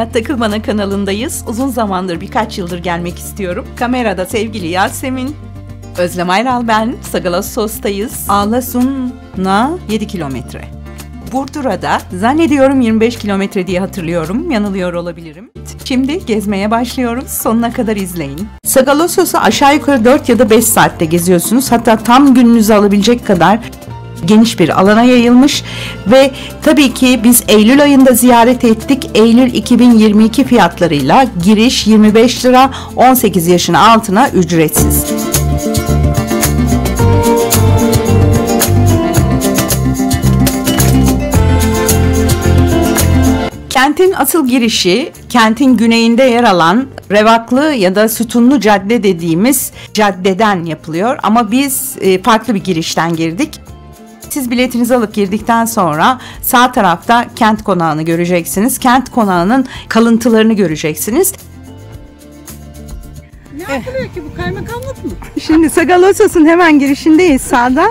Hayat Takıl Bana kanalındayız. Uzun zamandır, birkaç yıldır gelmek istiyorum. Kamerada sevgili Yasemin, Özlem Ayral ben, Sagalassos'tayız. Ağlasun'a 7 kilometre. Burdura'da zannediyorum 25 kilometre diye hatırlıyorum. Yanılıyor olabilirim. Şimdi gezmeye başlıyoruz. Sonuna kadar izleyin. Sagalassos'u aşağı yukarı 4 ya da 5 saatte geziyorsunuz. Hatta tam gününüzü alabilecek kadar geniş bir alana yayılmış ve tabii ki biz Eylül ayında ziyaret ettik. Eylül 2022 fiyatlarıyla giriş 25 lira, 18 yaşın altına ücretsiz. Kentin asıl girişi, kentin güneyinde yer alan Revaklı ya da Sütunlu Cadde dediğimiz caddeden yapılıyor. Ama biz farklı bir girişten girdik. Siz biletinizi alıp girdikten sonra sağ tarafta kent konağını göreceksiniz. Kent konağının kalıntılarını göreceksiniz. Ne yapılıyor ki bu, kaymakamlık mı? Şimdi Sagalassos'un hemen girişindeyiz sağda.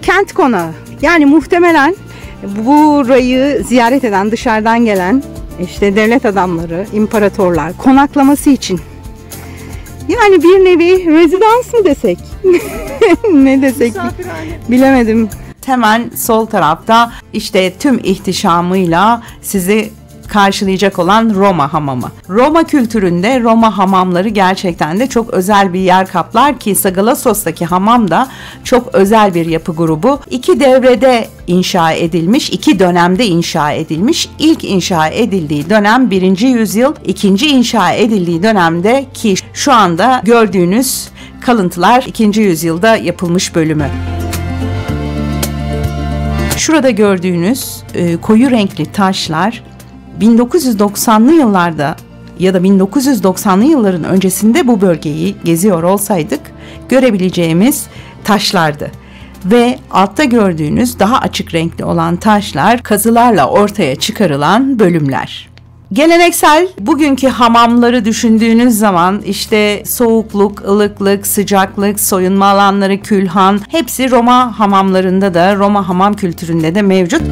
Kent konağı. Yani muhtemelen burayı ziyaret eden, dışarıdan gelen işte devlet adamları, imparatorlar konaklaması için. Yani bir nevi rezidans mı desek? Ne desek? Bilemedim. Hemen sol tarafta işte tüm ihtişamıyla sizi karşılayacak olan Roma hamamı. Roma kültüründe Roma hamamları gerçekten de çok özel bir yer kaplar ki Sagalassos'taki hamam da çok özel bir yapı grubu. 2 devrede inşa edilmiş, 2 dönemde inşa edilmiş. İlk inşa edildiği dönem 1. yüzyıl, ikinci inşa edildiği dönemde ki şu anda gördüğünüz kalıntılar 2. yüzyılda yapılmış bölümü. Şurada gördüğünüz koyu renkli taşlar 1990'lı yıllarda ya da 1990'lı yılların öncesinde bu bölgeyi geziyor olsaydık görebileceğimiz taşlardı. Ve altta gördüğünüz daha açık renkli olan taşlar kazılarla ortaya çıkarılan bölümler. Geleneksel bugünkü hamamları düşündüğünüz zaman işte soğukluk, ılıklık, sıcaklık, soyunma alanları, külhan hepsi Roma hamamlarında da, Roma hamam kültüründe de mevcut.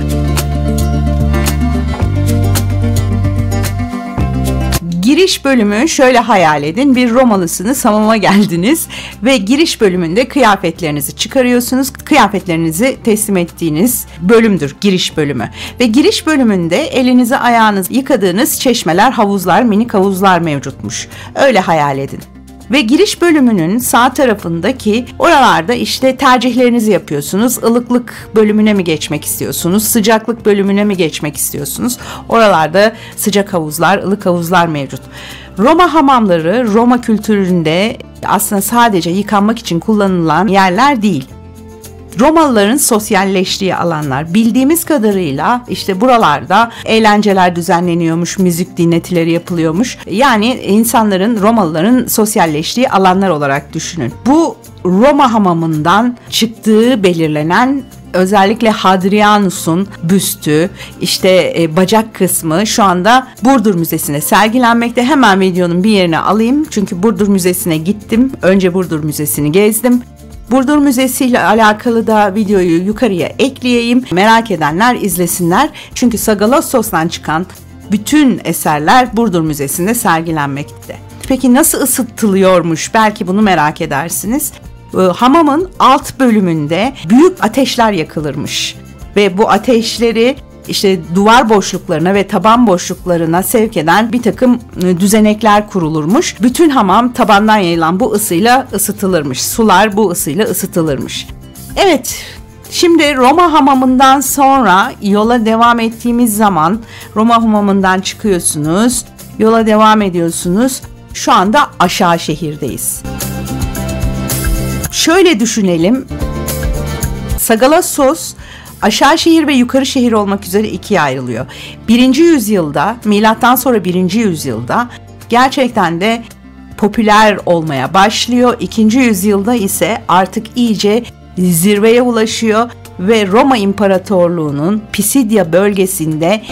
Giriş bölümü şöyle hayal edin, bir Romalısınız, hamama geldiniz ve giriş bölümünde kıyafetlerinizi çıkarıyorsunuz. Kıyafetlerinizi teslim ettiğiniz bölümdür giriş bölümü. Ve giriş bölümünde elinizi ayağınızı yıkadığınız çeşmeler, havuzlar, minik havuzlar mevcutmuş. Öyle hayal edin. Ve giriş bölümünün sağ tarafındaki oralarda işte tercihlerinizi yapıyorsunuz. Ilıklık bölümüne mi geçmek istiyorsunuz? Sıcaklık bölümüne mi geçmek istiyorsunuz? Oralarda sıcak havuzlar, ılık havuzlar mevcut. Roma hamamları Roma kültüründe aslında sadece yıkanmak için kullanılan yerler değil. Romalıların sosyalleştiği alanlar. Bildiğimiz kadarıyla işte buralarda eğlenceler düzenleniyormuş, müzik dinletileri yapılıyormuş. Yani insanların, Romalıların sosyalleştiği alanlar olarak düşünün. Bu Roma hamamından çıktığı belirlenen özellikle Hadrianus'un büstü, işte bacak kısmı şu anda Burdur Müzesi'nde sergilenmekte. Hemen videonun bir yerine alayım çünkü Burdur Müzesi'ne gittim. Önce Burdur Müzesi'ni gezdim. Burdur Müzesi ile alakalı da videoyu yukarıya ekleyeyim. Merak edenler izlesinler. Çünkü Sagalassos'tan çıkan bütün eserler Burdur Müzesi'nde sergilenmekte. Peki nasıl ısıtılıyormuş? Belki bunu merak edersiniz. Hamamın alt bölümünde büyük ateşler yakılırmış. Ve bu ateşleri işte duvar boşluklarına ve taban boşluklarına sevk eden bir takım düzenekler kurulurmuş. Bütün hamam tabandan yayılan bu ısıyla ısıtılırmış. Sular bu ısıyla ısıtılırmış. Evet, şimdi Roma hamamından sonra yola devam ettiğimiz zaman Roma hamamından çıkıyorsunuz. Yola devam ediyorsunuz. Şu anda aşağı şehirdeyiz. Şöyle düşünelim. Sagalassos aşağı şehir ve yukarı şehir olmak üzere ikiye ayrılıyor. 1. yüzyılda, milattan sonra 1. yüzyılda gerçekten de popüler olmaya başlıyor. 2. yüzyılda ise artık iyice zirveye ulaşıyor ve Roma İmparatorluğu'nun Pisidya bölgesinde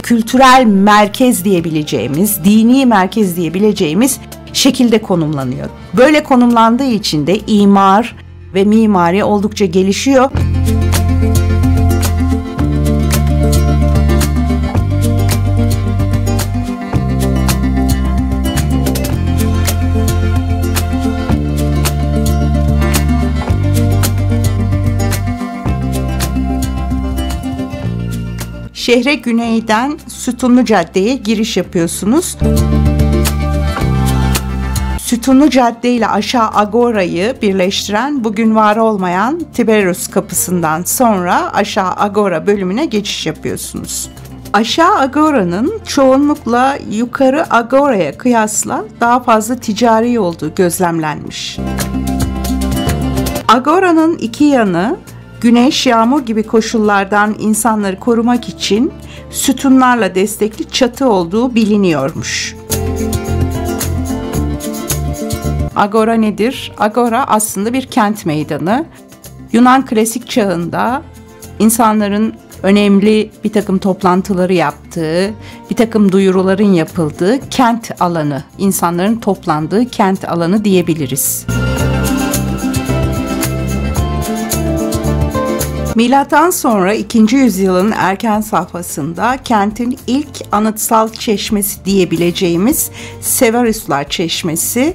kültürel merkez diyebileceğimiz, dini merkez diyebileceğimiz şekilde konumlanıyor. Böyle konumlandığı için de imar ve mimari oldukça gelişiyor. Şehre güneyden Sütunlu Cadde'ye giriş yapıyorsunuz. Sütunlu Cadde ile aşağı Agora'yı birleştiren, bugün var olmayan Tiberius kapısından sonra aşağı Agora bölümüne geçiş yapıyorsunuz. Aşağı Agora'nın çoğunlukla yukarı Agora'ya kıyasla daha fazla ticari olduğu gözlemlenmiş. Agora'nın iki yanı güneş, yağmur gibi koşullardan insanları korumak için sütunlarla destekli çatı olduğu biliniyormuş. Agora nedir? Agora aslında bir kent meydanı. Yunan klasik çağında insanların önemli bir takım toplantıları yaptığı, bir takım duyuruların yapıldığı kent alanı, insanların toplandığı kent alanı diyebiliriz. Milattan sonra 2. yüzyılın erken safhasında kentin ilk anıtsal çeşmesi diyebileceğimiz Severuslar Çeşmesi,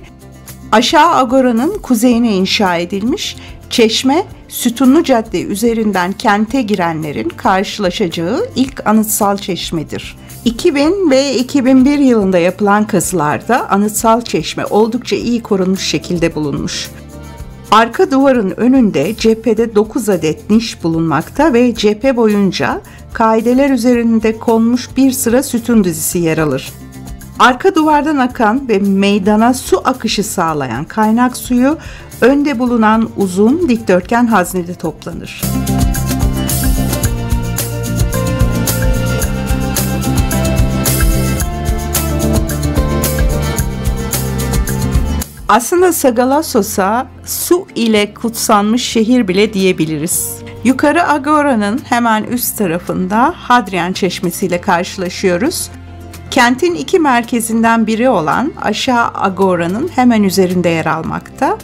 aşağı Agora'nın kuzeyine inşa edilmiş. Çeşme, Sütunlu Cadde üzerinden kente girenlerin karşılaşacağı ilk anıtsal çeşmedir. 2000 ve 2001 yılında yapılan kazılarda anıtsal çeşme oldukça iyi korunmuş şekilde bulunmuş. Arka duvarın önünde cephede 9 adet niş bulunmakta ve cephe boyunca kaideler üzerinde konmuş bir sıra sütun dizisi yer alır. Arka duvardan akan ve meydana su akışı sağlayan kaynak suyu önde bulunan uzun dikdörtgen haznede toplanır. Aslında Sagalassos'a su ile kutsanmış şehir bile diyebiliriz. Yukarı Agora'nın hemen üst tarafında Hadrian Çeşmesi ile karşılaşıyoruz. Kentin iki merkezinden biri olan aşağı Agora'nın hemen üzerinde yer almakta.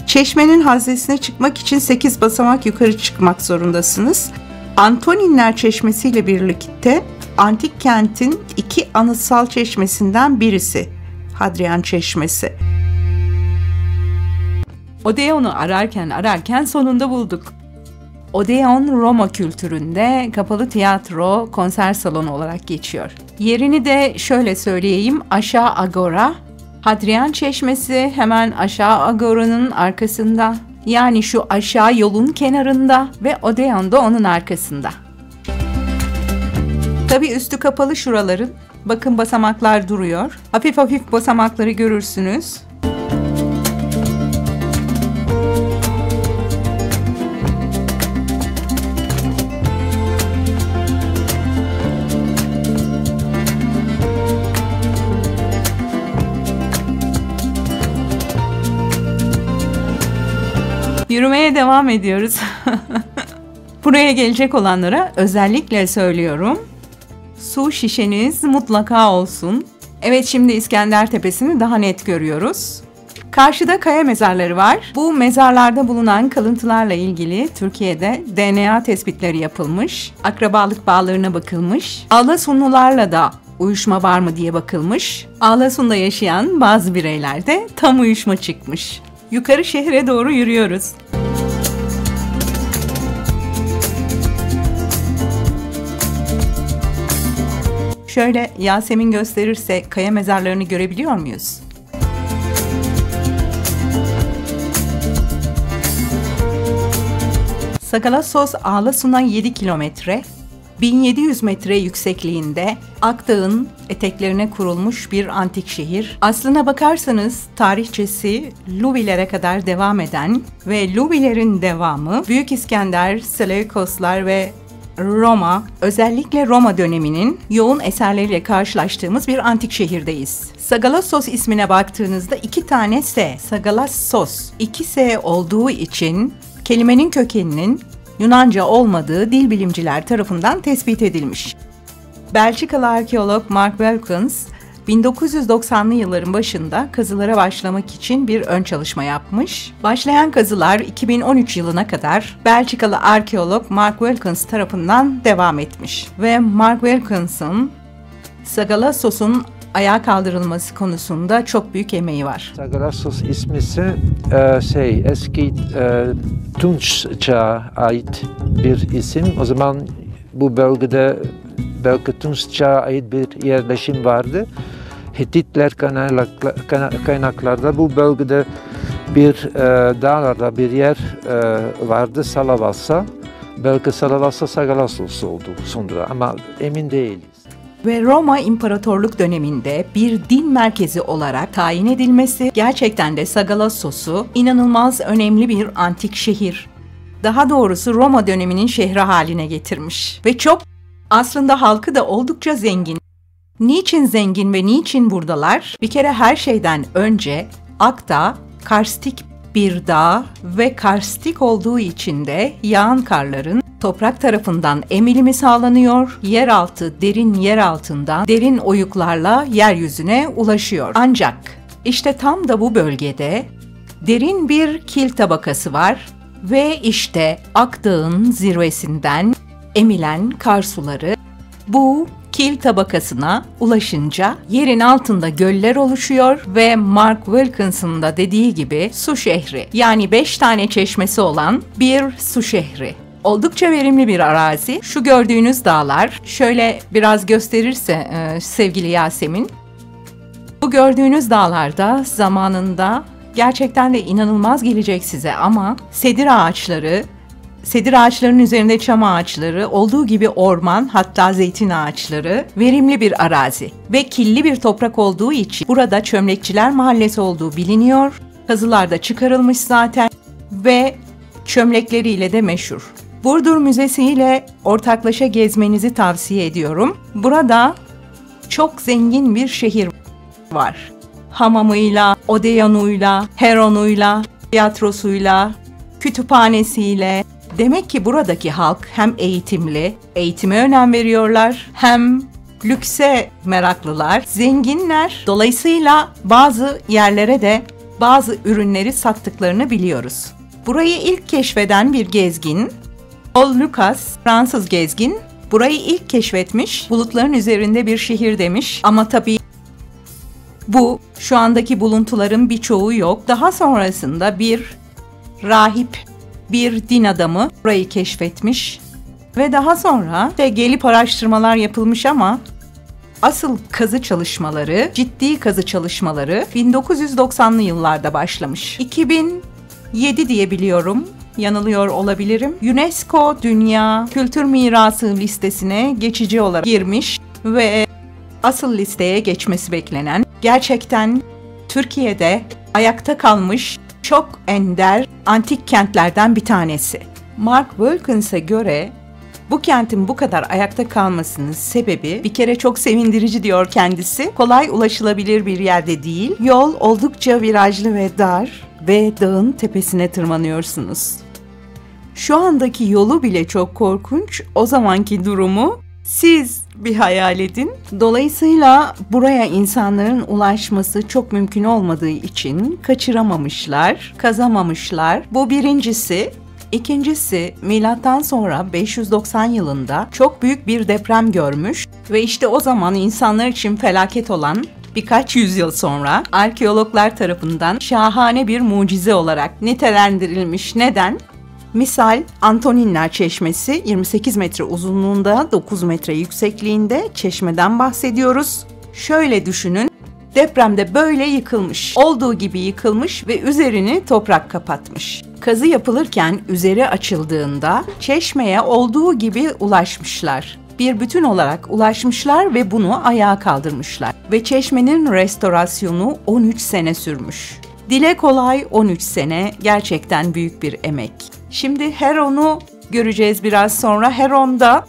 Çeşmenin haznesine çıkmak için 8 basamak yukarı çıkmak zorundasınız. Antoninler Çeşmesi ile birlikte antik kentin iki anıtsal çeşmesinden birisi Hadrian Çeşmesi. Odeon'u ararken sonunda bulduk. Odeon, Roma kültüründe kapalı tiyatro, konser salonu olarak geçiyor. Yerini de şöyle söyleyeyim: aşağı Agora, Hadrian Çeşmesi hemen aşağı Agora'nın arkasında. Yani şu aşağı yolun kenarında ve Odeon da onun arkasında. Tabii üstü kapalı şuraların. Bakın basamaklar duruyor. Hafif hafif basamakları görürsünüz. Yürümeye devam ediyoruz. Buraya gelecek olanlara özellikle söylüyorum: su şişeniz mutlaka olsun. Evet, şimdi İskender Tepesi'ni daha net görüyoruz. Karşıda kaya mezarları var. Bu mezarlarda bulunan kalıntılarla ilgili Türkiye'de DNA tespitleri yapılmış. Akrabalık bağlarına bakılmış. Ağlasunlularla da uyuşma var mı diye bakılmış. Ağlasun'da yaşayan bazı bireylerde tam uyuşma çıkmış. Yukarı şehre doğru yürüyoruz. Şöyle Yasemin gösterirse kaya mezarlarını görebiliyor muyuz? Sagalassos Ağlasun'a 7 kilometre, 1700 metre yüksekliğinde Akdağ'ın eteklerine kurulmuş bir antik şehir. Aslına bakarsanız tarihçesi Luvilere kadar devam eden ve Luvilerin devamı Büyük İskender, Seleukoslar ve Roma, özellikle Roma döneminin yoğun eserleriyle karşılaştığımız bir antik şehirdeyiz. Sagalassos ismine baktığınızda 2 tane S, Sagalassos, 2 S olduğu için kelimenin kökeninin Yunanca olmadığı dil bilimciler tarafından tespit edilmiş. Belçikalı arkeolog Mark Wilkins, 1990'lı yılların başında kazılara başlamak için bir ön çalışma yapmış. Başlayan kazılar 2013 yılına kadar Belçikalı arkeolog Mark Wilkins tarafından devam etmiş. Ve Mark Wilkins'ın Sagalassos'un ayağa kaldırılması konusunda çok büyük emeği var. Sagalassos ismi ise eski Tunç'a ait bir isim. O zaman bu bölgede belki Tunç Çağ'a ait bir yerleşim vardı. Hititler kaynaklarda bu bölgede bir dağlarda bir yer vardı, Salavassa. Belki Salavassa Sagalassos oldu sonra ama emin değiliz. Ve Roma İmparatorluk döneminde bir din merkezi olarak tayin edilmesi gerçekten de Sagalassos'u inanılmaz önemli bir antik şehir. Daha doğrusu Roma döneminin şehri haline getirmiş. Ve çok aslında halkı da oldukça zengin. Niçin zengin ve niçin buradalar? Bir kere her şeyden önce Akdağ karstik bir dağ ve karstik olduğu için de yağan karların toprak tarafından emilimi sağlanıyor, derin yer altından derin oyuklarla yeryüzüne ulaşıyor. Ancak işte tam da bu bölgede derin bir kil tabakası var ve işte Akdağ'ın zirvesinden emilen kar suları bu kil tabakasına ulaşınca yerin altında göller oluşuyor ve Mark Wilkinson'ın da dediği gibi su şehri, yani 5 tane çeşmesi olan bir su şehri. Oldukça verimli bir arazi. Şu gördüğünüz dağlar, şöyle biraz gösterirse sevgili Yasemin, bu gördüğünüz dağlarda zamanında gerçekten de inanılmaz gelecek size ama sedir ağaçlarının üzerinde çam ağaçları, olduğu gibi orman, hatta zeytin ağaçları, verimli bir arazi ve killi bir toprak olduğu için burada Çömlekçiler Mahallesi olduğu biliniyor. Kazılar da çıkarılmış zaten ve çömlekleriyle de meşhur. Burdur Müzesi ile ortaklaşa gezmenizi tavsiye ediyorum. Burada çok zengin bir şehir var. Hamamıyla, Odeon'uyla, Heron'uyla, tiyatrosuyla, kütüphanesiyle. Demek ki buradaki halk hem eğitimli, eğitime önem veriyorlar, hem lükse meraklılar, zenginler. Dolayısıyla bazı yerlere de bazı ürünleri sattıklarını biliyoruz. Burayı ilk keşfeden bir gezgin, Paul Lucas, Fransız gezgin, burayı ilk keşfetmiş, bulutların üzerinde bir şehir demiş ama tabii bu şu andaki buluntuların birçoğu yok. Daha sonrasında bir rahip, bir din adamı burayı keşfetmiş ve daha sonra gelip araştırmalar yapılmış ama asıl kazı çalışmaları, ciddi kazı çalışmaları 1990'lı yıllarda başlamış. 2007 diye biliyorum, yanılıyor olabilirim. UNESCO Dünya Kültür Mirası listesine geçici olarak girmiş ve asıl listeye geçmesi beklenen, gerçekten Türkiye'de ayakta kalmış çok ender antik kentlerden bir tanesi. Mark Wilkins'e göre bu kentin bu kadar ayakta kalmasının sebebi bir kere çok sevindirici diyor kendisi. Kolay ulaşılabilir bir yerde değil. Yol oldukça virajlı ve dar ve dağın tepesine tırmanıyorsunuz. Şu andaki yolu bile çok korkunç. O zamanki durumu siz bir hayal edin. Dolayısıyla buraya insanların ulaşması çok mümkün olmadığı için kaçıramamışlar, kazamamışlar. Bu birincisi. İkincisi, milattan sonra 590 yılında çok büyük bir deprem görmüş ve işte o zaman insanlar için felaket olan birkaç yüzyıl sonra arkeologlar tarafından şahane bir mucize olarak nitelendirilmiş. Neden? Misal Antoninler Çeşmesi 28 metre uzunluğunda, 9 metre yüksekliğinde çeşmeden bahsediyoruz. Şöyle düşünün, depremde böyle yıkılmış, olduğu gibi yıkılmış ve üzerini toprak kapatmış. Kazı yapılırken üzeri açıldığında çeşmeye olduğu gibi ulaşmışlar. Bir bütün olarak ulaşmışlar ve bunu ayağa kaldırmışlar. Ve çeşmenin restorasyonu 13 sene sürmüş. Dile kolay 13 sene, gerçekten büyük bir emek. Şimdi Heron'u göreceğiz biraz sonra. Heron da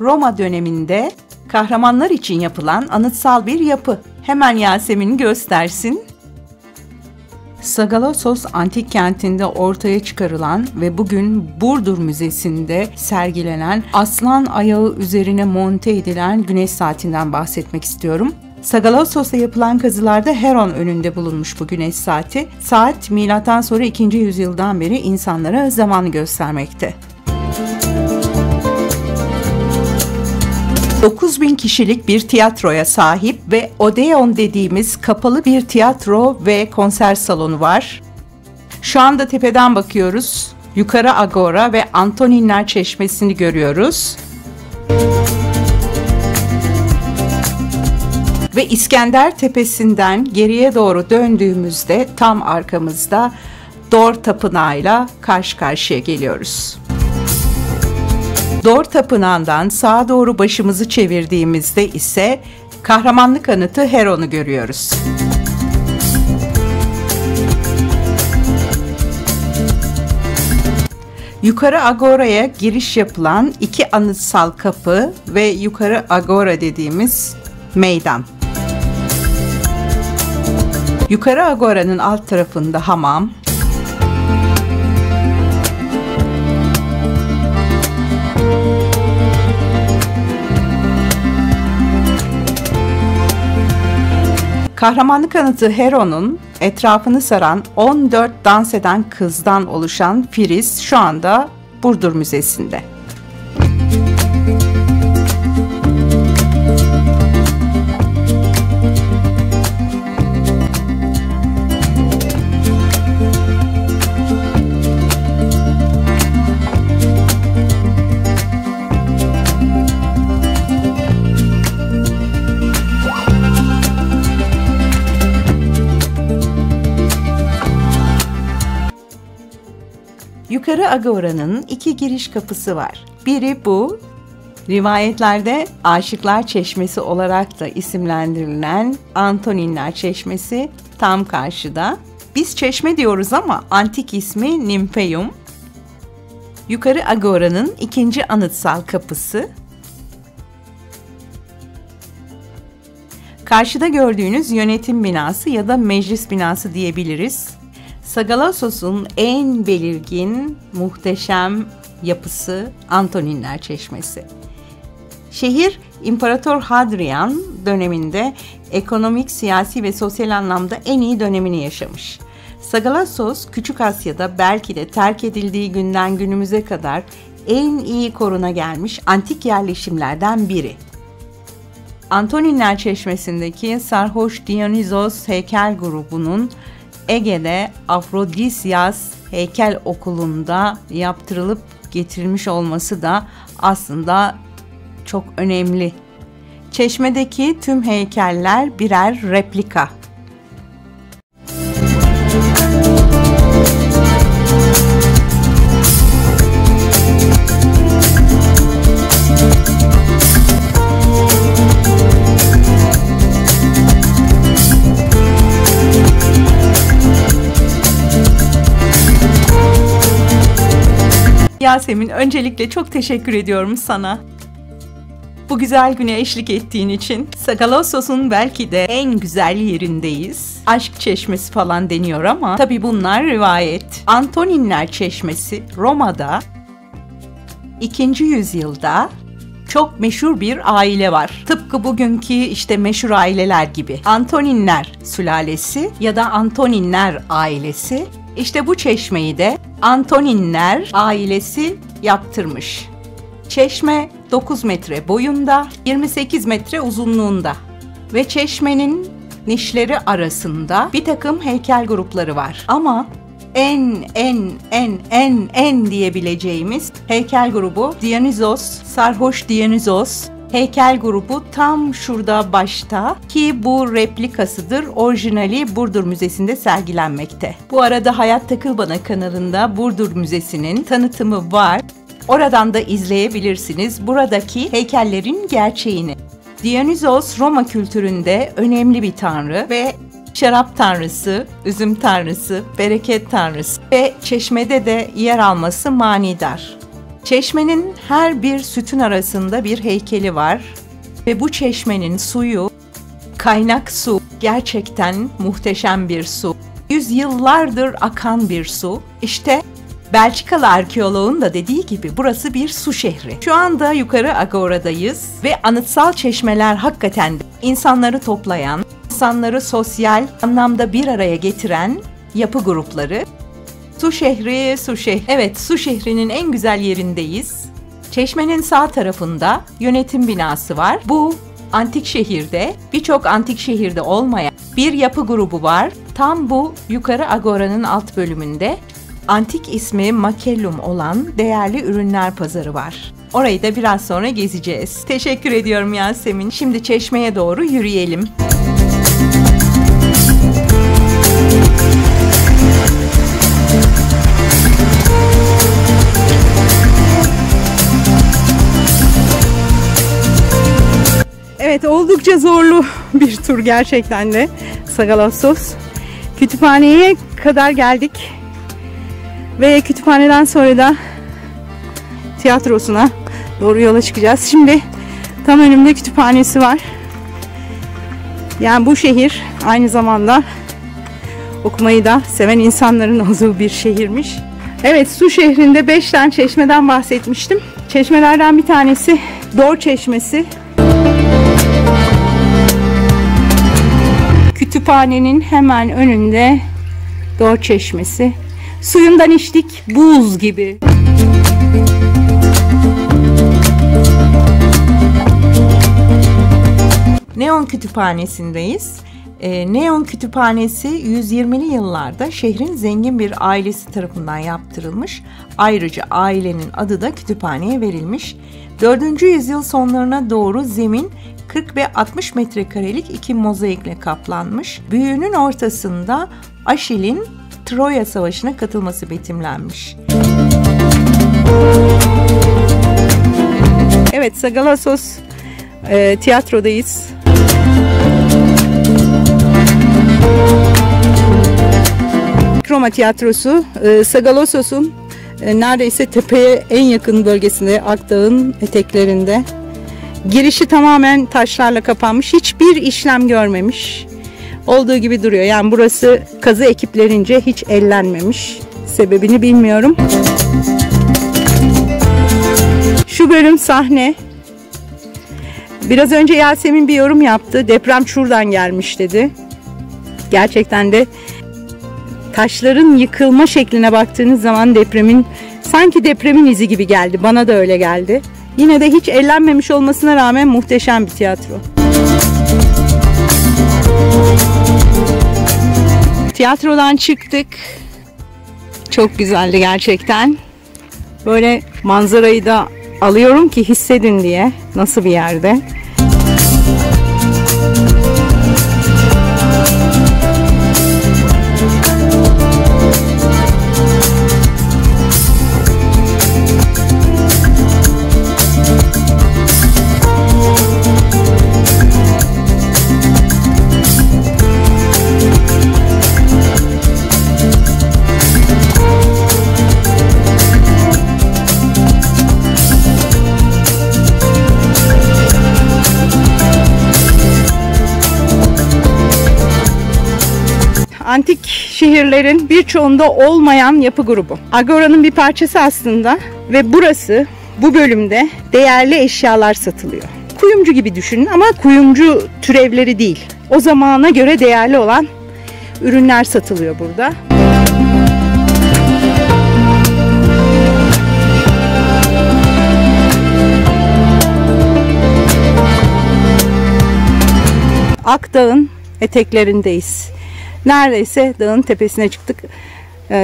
Roma döneminde kahramanlar için yapılan anıtsal bir yapı. Hemen Yasemin göstersin. Sagalassos antik kentinde ortaya çıkarılan ve bugün Burdur Müzesi'nde sergilenen aslan ayağı üzerine monte edilen güneş saatinden bahsetmek istiyorum. Sagalassos'ta yapılan kazılarda Heron önünde bulunmuş bu güneş saati. Saat milattan sonra 2. yüzyıldan beri insanlara zamanı göstermekte. 9.000 kişilik bir tiyatroya sahip ve Odeon dediğimiz kapalı bir tiyatro ve konser salonu var. Şu anda tepeden bakıyoruz. Yukarı Agora ve Antoninler Çeşmesi'ni görüyoruz. Ve İskender Tepesi'nden geriye doğru döndüğümüzde tam arkamızda Dor Tapınağı'yla karşı karşıya geliyoruz. Dor Tapınağı'ndan sağa doğru başımızı çevirdiğimizde ise kahramanlık anıtı Heron'u görüyoruz. Yukarı Agora'ya giriş yapılan 2 anıtsal kapı ve Yukarı Agora dediğimiz meydan. Yukarı Agora'nın alt tarafında hamam, kahramanlık anıtı Heron'un etrafını saran 14 dans eden kızdan oluşan friz şu anda Burdur Müzesi'nde. Yukarı Agora'nın 2 giriş kapısı var. Biri bu, rivayetlerde Aşıklar Çeşmesi olarak da isimlendirilen Antoninler Çeşmesi tam karşıda. Biz çeşme diyoruz ama antik ismi Nymphaeum. Yukarı Agora'nın 2. anıtsal kapısı. Karşıda gördüğünüz yönetim binası ya da meclis binası diyebiliriz. Sagalassos'un en belirgin, muhteşem yapısı Antoninler Çeşmesi. Şehir, İmparator Hadrian döneminde ekonomik, siyasi ve sosyal anlamda en iyi dönemini yaşamış. Sagalassos, Küçük Asya'da belki de terk edildiği günden günümüze kadar en iyi koruna gelmiş antik yerleşimlerden biri. Antoninler Çeşmesi'ndeki Sarhoş Dionysos heykel grubunun Ege'de Afrodisyas Heykel Okulu'nda yaptırılıp getirilmiş olması da aslında çok önemli. Çeşmedeki tüm heykeller birer replika. Yasemin, öncelikle çok teşekkür ediyorum sana. Bu güzel güne eşlik ettiğin için. Sagalassos'un belki de en güzel yerindeyiz. Aşk çeşmesi falan deniyor ama tabii bunlar rivayet. Antoninler Çeşmesi Roma'da 2. yüzyılda çok meşhur bir aile var. Tıpkı bugünkü işte meşhur aileler gibi. Antoninler sülalesi ya da Antoninler ailesi. İşte bu çeşmeyi de Antoninler ailesi yaptırmış. Çeşme 9 metre boyunda, 28 metre uzunluğunda ve çeşmenin nişleri arasında bir takım heykel grupları var. Ama en diyebileceğimiz heykel grubu Dionysos, Sarhoş Dionysos heykel grubu tam şurada başta ki bu replikasıdır. Orijinali Burdur Müzesi'nde sergilenmekte. Bu arada Hayat Takıl Bana kanalında Burdur Müzesi'nin tanıtımı var. Oradan da izleyebilirsiniz buradaki heykellerin gerçeğini. Dionysos Roma kültüründe önemli bir tanrı ve şarap tanrısı, üzüm tanrısı, bereket tanrısı ve çeşmede de yer alması manidar. Çeşmenin her bir sütun arasında bir heykeli var ve bu çeşmenin suyu, kaynak su, gerçekten muhteşem bir su. Yüzyıllardır akan bir su. İşte Belçikalı arkeoloğun da dediği gibi burası bir su şehri. Şu anda Yukarı Agora'dayız ve anıtsal çeşmeler hakikaten insanları toplayan, insanları sosyal anlamda bir araya getiren yapı grupları. Su şehri, su şehri. Evet, su şehrinin en güzel yerindeyiz. Çeşmenin sağ tarafında yönetim binası var. Bu antik şehirde, birçok antik şehirde olmayan bir yapı grubu var. Tam bu Yukarı Agora'nın alt bölümünde antik ismi Macellum olan değerli ürünler pazarı var. Orayı da biraz sonra gezeceğiz. Teşekkür ediyorum Yasemin. Şimdi çeşmeye doğru yürüyelim. Oldukça zorlu bir tur gerçekten de Sagalassos. Kütüphaneye kadar geldik. Ve kütüphaneden sonra da tiyatrosuna doğru yola çıkacağız. Şimdi tam önümde kütüphanesi var. Yani bu şehir aynı zamanda okumayı da seven insanların olduğu bir şehirmiş. Evet, su şehrinde 5 tane çeşmeden bahsetmiştim. Çeşmelerden bir tanesi Dor Çeşmesi. Kütüphanenin hemen önünde Dor Çeşmesi. Suyundan içtik, buz gibi. Neon Kütüphanesi'ndeyiz. Neon Kütüphanesi 120'li yıllarda şehrin zengin bir ailesi tarafından yaptırılmış. Ayrıca ailenin adı da kütüphaneye verilmiş. 4. yüzyıl sonlarına doğru zemin 40 ve 60 metrekarelik 2 mozaikle kaplanmış. Büyüğünün ortasında Aşil'in Troya Savaşı'na katılması betimlenmiş. Evet, Sagalassos tiyatrodayız. Roma Tiyatrosu Sagalassos'un neredeyse tepeye en yakın bölgesinde, Akdağ'ın eteklerinde. Girişi tamamen taşlarla kapanmış, hiçbir işlem görmemiş. Olduğu gibi duruyor. Yani burası kazı ekiplerince hiç ellenmemiş. Sebebini bilmiyorum. Şu bölüm sahne. Biraz önce Yasemin bir yorum yaptı. Deprem şuradan gelmiş dedi. Gerçekten de taşların yıkılma şekline baktığınız zaman sanki depremin izi gibi geldi. Bana da öyle geldi. Yine de hiç ellenmemiş olmasına rağmen muhteşem bir tiyatro. Tiyatrodan çıktık. Çok güzeldi gerçekten. Böyle manzarayı da alıyorum ki hissedin diye. Nasıl bir yerde. Antik şehirlerin birçoğunda olmayan yapı grubu. Agora'nın bir parçası aslında ve bu bölümde değerli eşyalar satılıyor. Kuyumcu gibi düşünün ama kuyumcu türevleri değil. O zamana göre değerli olan ürünler satılıyor burada. Akdağ'ın eteklerindeyiz. Neredeyse dağın tepesine çıktık.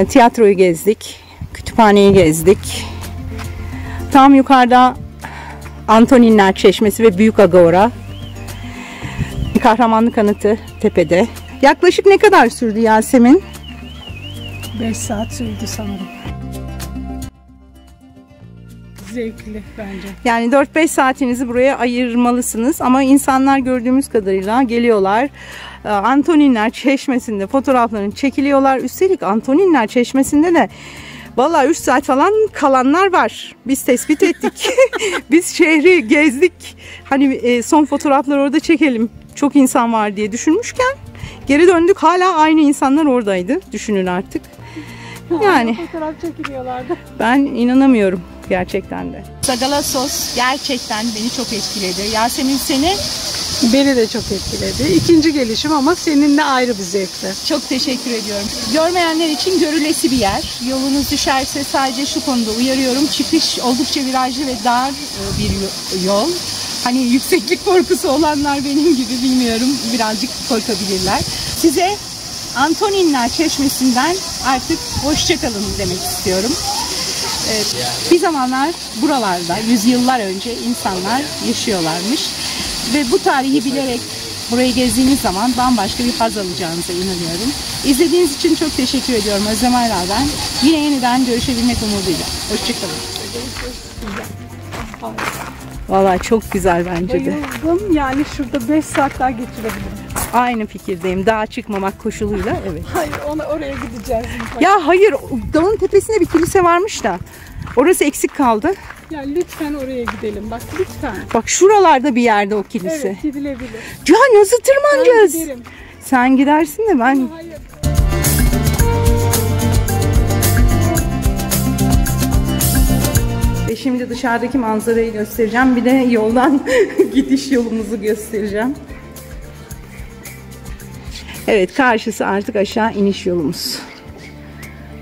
Tiyatroyu gezdik. Kütüphaneyi gezdik. Tam yukarıda Antoninler Çeşmesi ve Büyük Agora. Kahramanlık Anıtı tepede. Yaklaşık ne kadar sürdü Yasemin? 5 saat sürdü sanırım. Zevkli bence. Yani 4-5 saatinizi buraya ayırmalısınız. Ama insanlar gördüğümüz kadarıyla geliyorlar. Antoninler Çeşmesi'nde fotoğraflarını çekiliyorlar. Üstelik Antoninler Çeşmesi'nde de vallahi 3 saat falan kalanlar var. Biz tespit ettik. Biz şehri gezdik. Hani son fotoğrafları orada çekelim. Çok insan var diye düşünmüşken geri döndük. Hala aynı insanlar oradaydı. Düşünün artık. Yani Fotoğraf çekiliyorlardı. ben inanamıyorum gerçekten de. Sagalassos gerçekten beni çok etkiledi. Yasemin seni? Beni de çok etkiledi. İkinci gelişim ama seninle ayrı bir zevkti. Çok teşekkür ediyorum. Görmeyenler için görülesi bir yer. Yolunuz düşerse sadece şu konuda uyarıyorum. Çıkış oldukça virajlı ve dar bir yol. Hani yükseklik korkusu olanlar benim gibi bilmiyorum birazcık korkabilirler. Size Antoninler Çeşmesi'nden artık hoşça kalın demek istiyorum. Bir zamanlar buralarda yüzyıllar önce insanlar yaşıyorlarmış. Ve bu tarihi bilerek burayı gezdiğiniz zaman bambaşka bir haz alacağınıza inanıyorum. İzlediğiniz için çok teşekkür ediyorum Özlem Ayral ben. Yine yeniden görüşebilmek umuduyla. Hoşçakalın. Vallahi çok güzel bence de. Bayıldım. Yani şurada 5 saat daha geçirebilirim. Aynı fikirdeyim. Dağa çıkmamak koşuluyla. Evet. Hayır, oraya gideceğiz. Ya hayır, dağın tepesinde bir kilise varmış da. Orası eksik kaldı. Ya lütfen oraya gidelim. Bak lütfen. Bak şuralarda bir yerde o kilise. Evet, gidilebilir. Ya nasıl tırmanacağız? Ben giderim. Sen gidersin de ben... Hayır. Ve şimdi dışarıdaki manzarayı göstereceğim. Bir de yoldan gidiş yolumuzu göstereceğim. Evet, karşısı artık aşağı iniş yolumuz.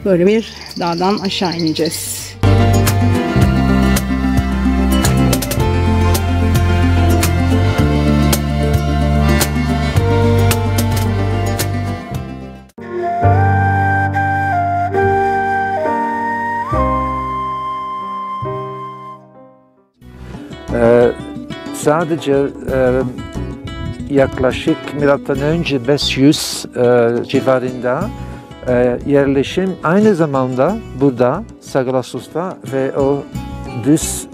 Böyle bir dağdan aşağı ineceğiz. Sadece yaklaşık milattan önce 500 civarında yerleşim aynı zamanda burada Sagalasos'ta ve o düz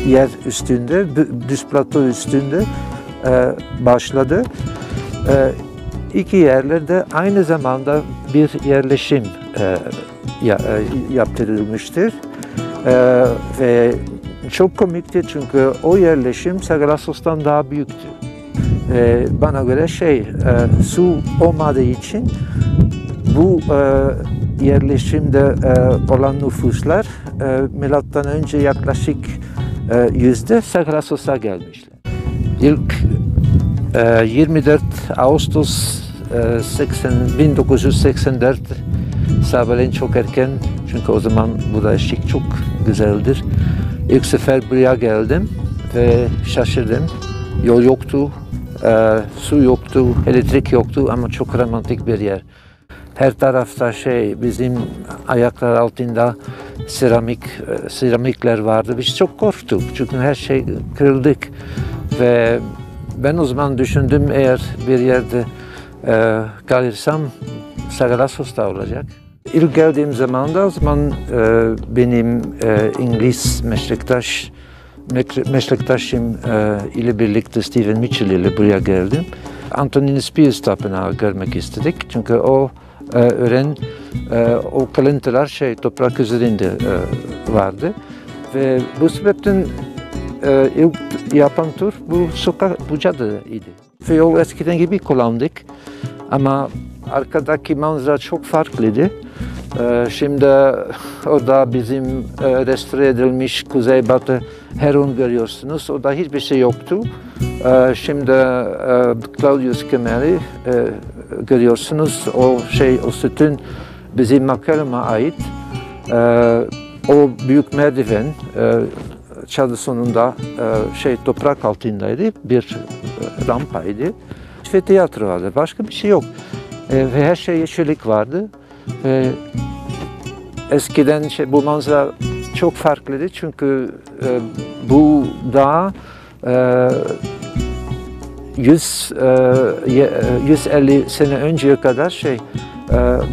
yer üstünde, düz plato üstünde başladı. İki yerlerde aynı zamanda bir yerleşim yaptırılmıştır. Ve çok komikti çünkü o yerleşim Sagalasos'tan daha büyüktü. Bana göre su olmadığı için bu yerleşimde olan nüfuslar milattan önce yaklaşık yüzde Sagalasos'a gelmişler. İlk 24 Ağustos 1984 sabahleyin çok erken, çünkü o zaman burada ışık çok güzeldir. İlk sefer buraya geldim ve şaşırdım. Yol yoktu, su yoktu, elektrik yoktu ama çok romantik bir yer. Her tarafta bizim ayaklar altında seramikler vardı. Biz çok korktuk çünkü her şey kırıldık. Ve ben o zaman düşündüm, eğer bir yerde kalırsam Sagalasos'ta olacak. İlk geldiğim zaman benim İngiliz meslektaşım ile birlikte Stephen Mitchell ile buraya geldim. Antoninus Pius Tapınağı görmek istedik çünkü o o kalıntılar toprak üzerinde vardı ve bu sebepten ilk yapan tur bu caddeydi. Ve yol eskiden gibi kullandık ama arkadaki manzara çok farklıydı. Şimdi orada bizim restore edilmiş Kuzeybatı Heron görüyorsunuz. Orada hiçbir şey yoktu. Şimdi Claudius Kemeri görüyorsunuz. O sütun bizim Makalım'a ait. O büyük merdiven çadı sonunda toprak altındaydı. Bir rampaydı. Ve tiyatro vardı. Başka bir şey yok. Ve her şey yeşillik vardı. Eskiden bu manzara çok farklıydı çünkü bu dağ 150 sene önceye kadar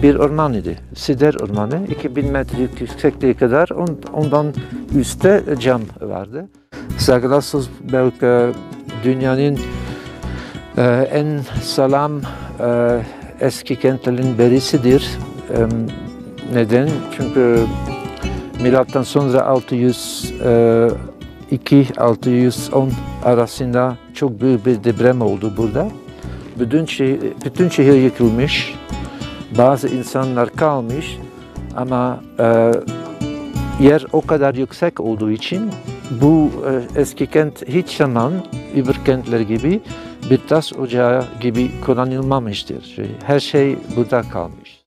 bir orman idi. Sider ormanı, 2000 metre yüksekliğe kadar ondan üstte cam vardı. Sagalassos belki dünyanın en sağlam eski kentlerin birisidir. Neden? Çünkü milattan sonra 602-610 arasında çok büyük bir deprem oldu burada. Bütün şehir yıkılmış, bazı insanlar kalmış ama yer o kadar yüksek olduğu için bu eski kent hiç zaman öbür kentler gibi bir taş ocağı gibi kullanılmamıştır. Her şey burada kalmış.